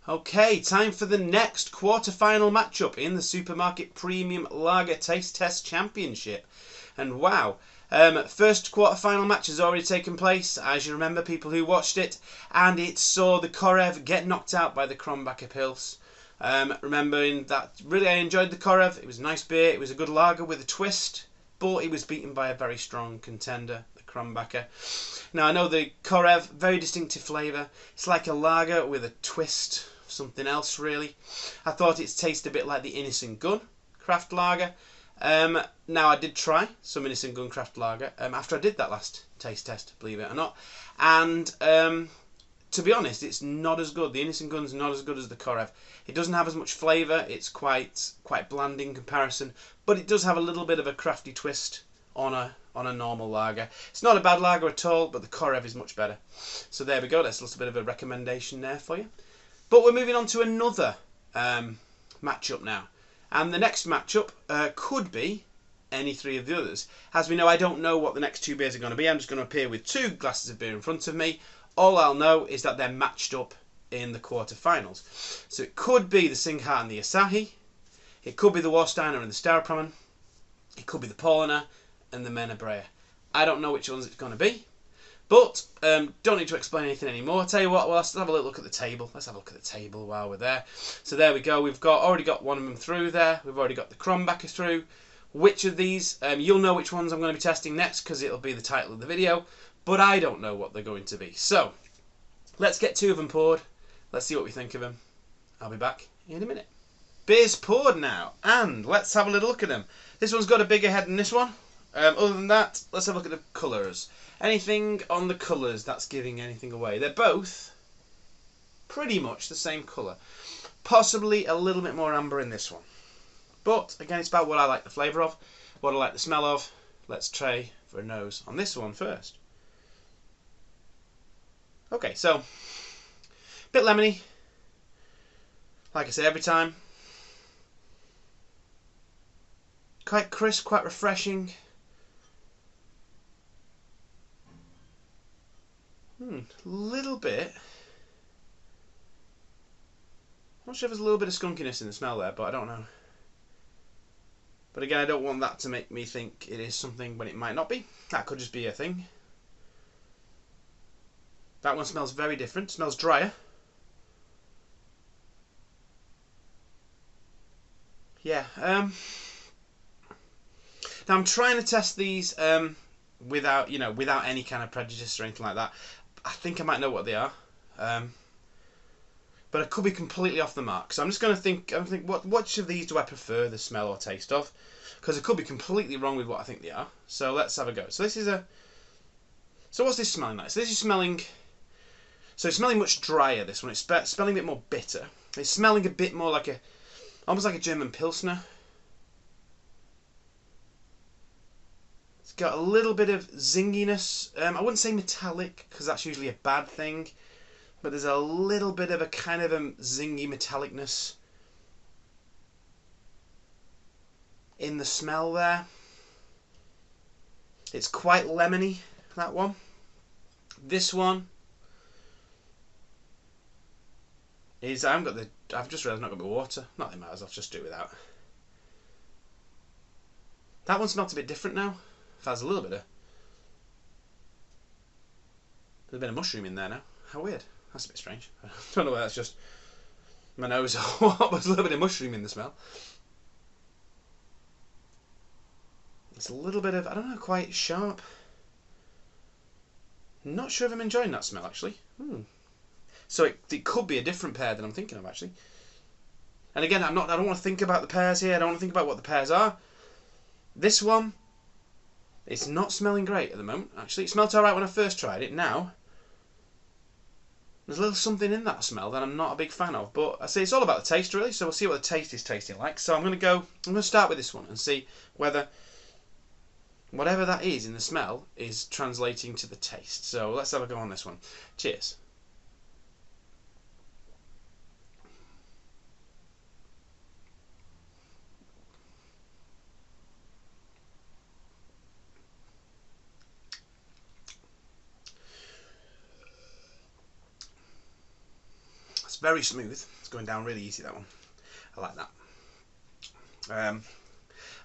Okay, time for the next quarter-final matchup in the Supermarket Premium Lager Taste Test Championship. And wow, first quarter-final match has already taken place, as you remember, people who watched it, and it saw the Korev get knocked out by the Krombacher Pils. Remembering that, really I enjoyed the Korev. It was a nice beer, it was a good lager with a twist, but it was beaten by a very strong contender, the Krombacher. Now I know the Korev, very distinctive flavour. It's like a lager with a twist, something else really. I thought it tasted a bit like the Innocent Gun craft lager. Now I did try some Innocent Gun craft lager after I did that last taste test, believe it or not, and to be honest, it's not as good. The Innocent Gun's not as good as the Korev. It doesn't have as much flavour. It's quite bland in comparison, but it does have a little bit of a crafty twist on a normal lager. It's not a bad lager at all, but the Korev is much better. So there we go. That's a little bit of a recommendation there for you. But we're moving on to another matchup now, and the next matchup could be any three of the others. As we know, I don't know what the next two beers are going to be. I'm just going to appear with two glasses of beer in front of me. All I'll know is that they're matched up in the quarterfinals. So it could be the Singha and the Asahi. It could be the Warsteiner and the Staropramen. It could be the Paulaner and the Menabrea. I don't know which ones it's going to be. But don't need to explain anything anymore. I'll tell you what, well, let's have a little look at the table. Let's have a look at the table while we're there. So there we go. We've already got one of them through there. We've already got the Krombacher through. Which of these, you'll know which ones I'm going to be testing next because it'll be the title of the video. But I don't know what they're going to be. So let's get two of them poured. Let's see what we think of them. I'll be back in a minute. Beer's poured now, and let's have a little look at them. This one's got a bigger head than this one. Other than that, let's have a look at the colours. Anything on the colours that's giving anything away? They're both pretty much the same colour. Possibly a little bit more amber in this one. But again, it's about what I like the flavour of, what I like the smell of. Let's try for a nose on this one first. Okay, so a bit lemony, like I say every time. Quite crisp, quite refreshing. Little bit. I'm not sure if there's a little bit of skunkiness in the smell there, but I don't know. But again, I don't want that to make me think it is something when it might not be. That could just be a thing. That one smells very different. Smells drier. Yeah. Now I'm trying to test these without any kind of prejudice or anything like that. I think I might know what they are, but I could be completely off the mark. So I'm just going to think. Which of these do I prefer the smell or taste of? Because I could be completely wrong with what I think they are. So let's have a go. So this is a. So what's this smelling like? So this is smelling. So it's smelling much drier. This one. It's smelling a bit more bitter. It's smelling a bit more like almost like a German Pilsner. It's got a little bit of zinginess. I wouldn't say metallic because that's usually a bad thing, but there's a little bit of a kind of a zingy metallicness in the smell there. It's quite lemony, that one. This one is I've just realised I've not got my water. Not that it matters, I'll just do it without. That one smells a bit different now. There's a little bit of mushroom in there now. How weird. That's a bit strange. I don't know whether that's just my nose or what, but there's a little bit of mushroom in the smell. It's a little bit of, I don't know, quite sharp. Not sure if I'm enjoying that smell actually. So it could be a different pear than I'm thinking of actually. And again, I don't want to think about the pears here. I don't want to think about what the pears are. This one, it's not smelling great at the moment, actually. It smelled alright when I first tried it. Now, there's a little something in that smell that I'm not a big fan of. But I say it's all about the taste, really, so we'll see what the taste is tasting like. So I'm going to start with this one and see whether whatever that is in the smell is translating to the taste. So let's have a go on this one. Cheers. It's very smooth. It's going down really easy, that one. I like that.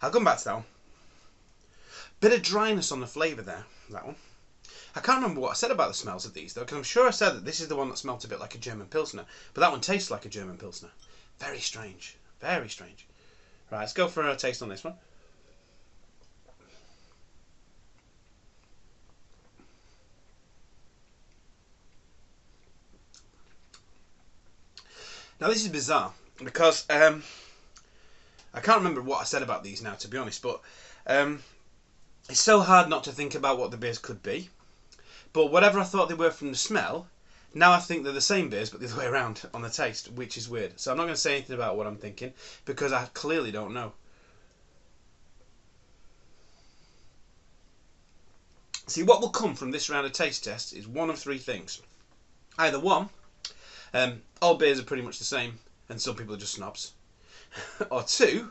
I'll come back to that one. Bit of dryness on the flavour there, that one. I can't remember what I said about the smells of these though, because I'm sure I said that this is the one that smelt a bit like a German Pilsner, but that one tastes like a German Pilsner. Very strange. Very strange. Right, let's go for a taste on this one. Now this is bizarre, because I can't remember what I said about these now, to be honest, but it's so hard not to think about what the beers could be. But whatever I thought they were from the smell, now I think they're the same beers, but the other way around on the taste, which is weird. So I'm not going to say anything about what I'm thinking, because I clearly don't know. See, what will come from this round of taste tests is one of three things. Either one, all beers are pretty much the same, and some people are just snobs. Or two,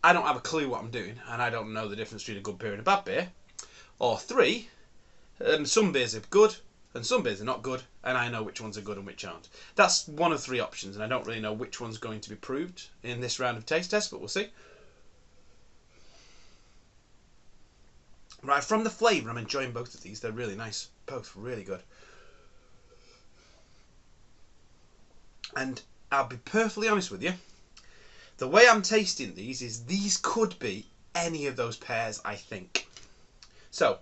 I don't have a clue what I'm doing, and I don't know the difference between a good beer and a bad beer. Or three, some beers are good, and some beers are not good, and I know which ones are good and which aren't. That's one of three options, and I don't really know which one's going to be proved in this round of taste tests, but we'll see. Right, from the flavour, I'm enjoying both of these. They're really nice. Both really good. And I'll be perfectly honest with you. The way I'm tasting these is these could be any of those pairs, I think. So,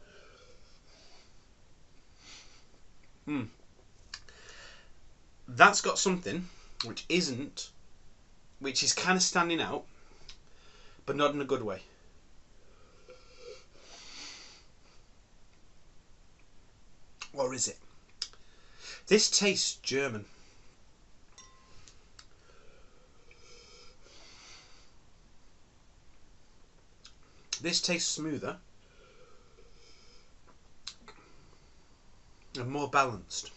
that's got something which is kind of standing out, but not in a good way. Or is it? This tastes German. This tastes smoother and more balanced.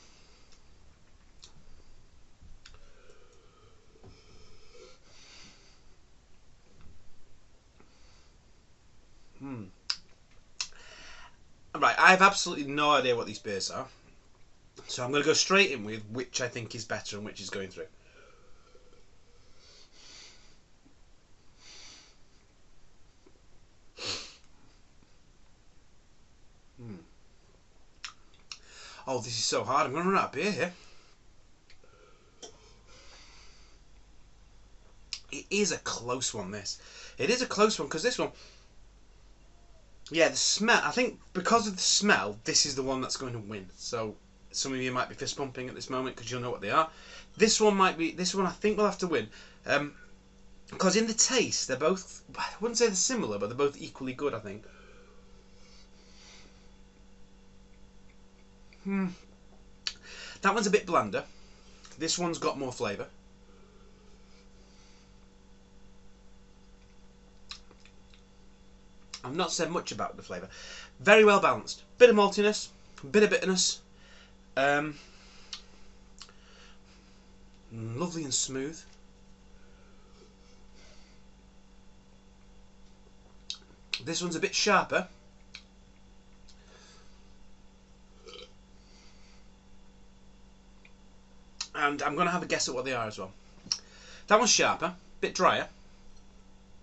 Right, I have absolutely no idea what these beers are, so I'm going to go straight in with which I think is better and which is going through. Oh, this is so hard. I'm going to run out of beer here. It is a close one, this. It is a close one, because this one... Yeah, the smell... I think because of the smell, this is the one that's going to win. So, some of you might be fist pumping at this moment, because you'll know what they are. This one might be... This one I think will have to win. Because in the taste, they're both... I wouldn't say they're similar, but they're both equally good, I think. That one's a bit blander. This one's got more flavour. I've not said much about the flavour. Very well balanced. Bit of maltiness, bit of bitterness. Lovely and smooth. This one's a bit sharper. And I'm going to have a guess at what they are as well. That one's sharper, a bit drier,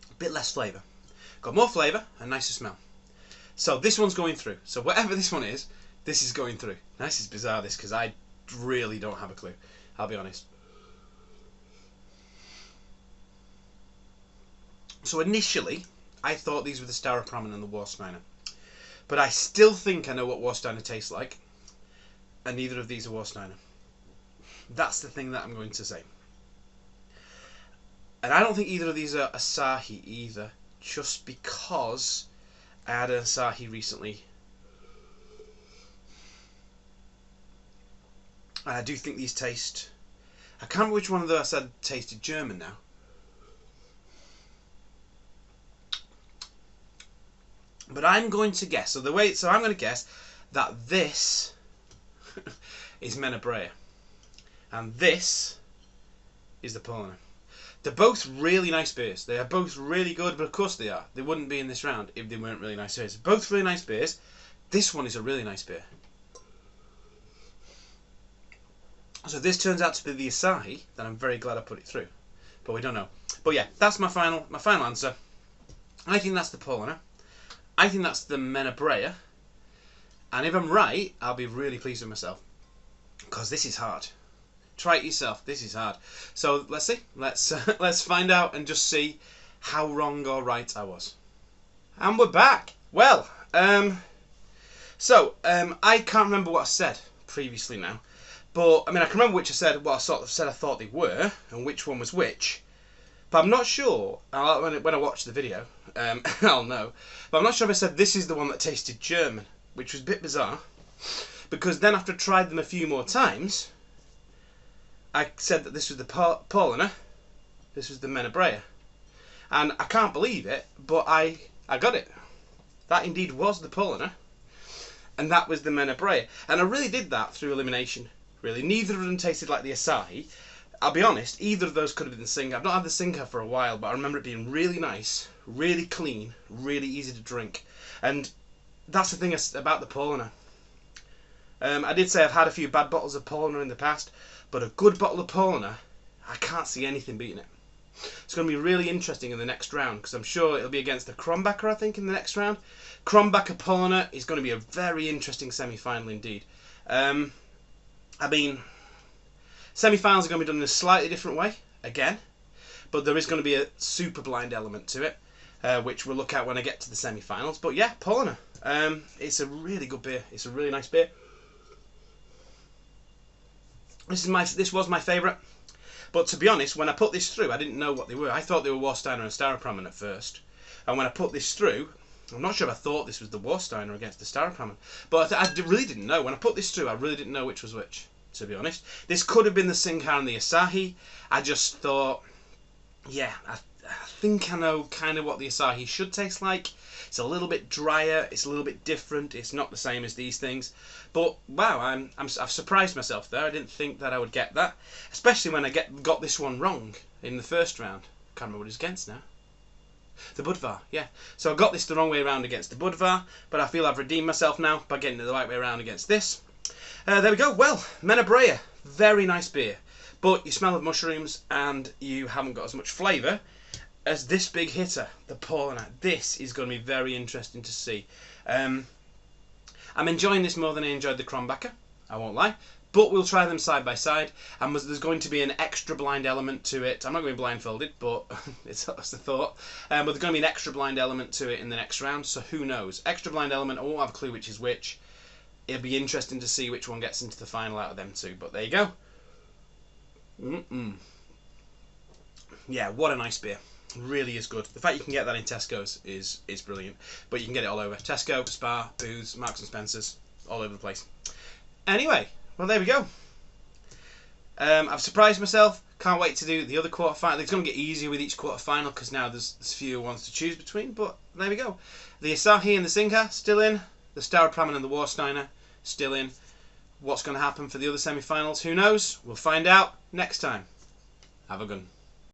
a bit less flavour. Got more flavour and nicer smell. So this one's going through. So whatever this one is, this is going through. Now this is bizarre, this, because I really don't have a clue. I'll be honest. So initially, I thought these were the Staropramen and the Warsteiner. But I still think I know what Warsteiner tastes like. And neither of these are Warsteiner. That's the thing that I'm going to say. And I don't think either of these are Asahi either, just because I had an Asahi recently. And I do think these taste... I can't remember which one of those I said tasted German now. But I'm going to guess, so I'm going to guess that this is Menabrea. And this is the Paulaner. They're both really nice beers. They are both really good, but of course they are. They wouldn't be in this round if they weren't really nice beers. Both really nice beers. This one is a really nice beer. So this turns out to be the Asahi, then I'm very glad I put it through. But we don't know. But yeah, that's my final answer. I think that's the Paulaner. I think that's the Menabrea. And if I'm right, I'll be really pleased with myself. Because this is hard. Try it yourself. This is hard. So let's see. Let's find out and just see how wrong or right I was. And we're back. Well, I can't remember what I said previously now. But, I mean, I can remember which I said, what I sort of said I thought they were, and which one was which. But I'm not sure, when I watch the video, I'll know. But I'm not sure if I said this is the one that tasted German, which was a bit bizarre. Because then after I tried them a few more times, I said that this was the Paulaner, this was the Menabrea. And I can't believe it, but I got it. That indeed was the Paulaner, and that was the Menabrea. And I really did that through elimination. Really, neither of them tasted like the Asahi. I'll be honest, either of those could have been the Singha. I've not had the Singha for a while, but I remember it being really nice, really clean, really easy to drink. And that's the thing about the Paulaner. I did say I've had a few bad bottles of Paulaner in the past, but a good bottle of Paulaner, I can't see anything beating it. It's going to be really interesting in the next round, because I'm sure it'll be against the Krombacher, I think, in the next round. Krombacher Paulaner is going to be a very interesting semi-final indeed. I mean, semi-finals are going to be done in a slightly different way, again, but there is going to be a super blind element to it, which we'll look at when I get to the semi-finals. But yeah, Paulaner, it's a really good beer. It's a really nice beer. This was my favourite, but to be honest, when I put this through, I didn't know what they were. I thought they were Warsteiner and Staropramen at first, and when I put this through, I'm not sure if I thought this was the Warsteiner against the Staropramen, but I really didn't know. When I put this through, I really didn't know which was which, to be honest. This could have been the Singha and the Asahi. I just thought, yeah, I think I know kind of what the Asahi should taste like. It's a little bit drier, it's a little bit different, it's not the same as these things. But wow, I've surprised myself there. I didn't think that I would get that, especially when I got this one wrong in the first round. Can't remember what it's against now. The Budvar, yeah. So I got this the wrong way around against the Budvar, but I feel I've redeemed myself now by getting it the right way around against this. There we go. Well, Menabrea, very nice beer, but you smell of mushrooms and you haven't got as much flavour as this big hitter, the Paulaner. This is going to be very interesting to see. I'm enjoying this more than I enjoyed the Krombacher, I won't lie. But we'll try them side by side, and there's going to be an extra blind element to it. I'm not going to be blindfolded, but that's the thought. But there's going to be an extra blind element to it in the next round, so who knows? Extra blind element, I won't have a clue which is which. It'll be interesting to see which one gets into the final out of them two, but there you go. Yeah, what a nice beer. Really is good. The fact you can get that in Tesco's is brilliant, but you can get it all over. Tesco, Spar, Booths, Marks and Spencers, all over the place. Anyway, well, there we go. I've surprised myself. Can't wait to do the other quarterfinal. It's going to get easier with each quarterfinal because now there's fewer ones to choose between. But there we go. The Asahi and the Singha still in. The Staropramen and the Warsteiner still in. What's going to happen for the other semi-finals? Who knows? We'll find out next time. Have a good one.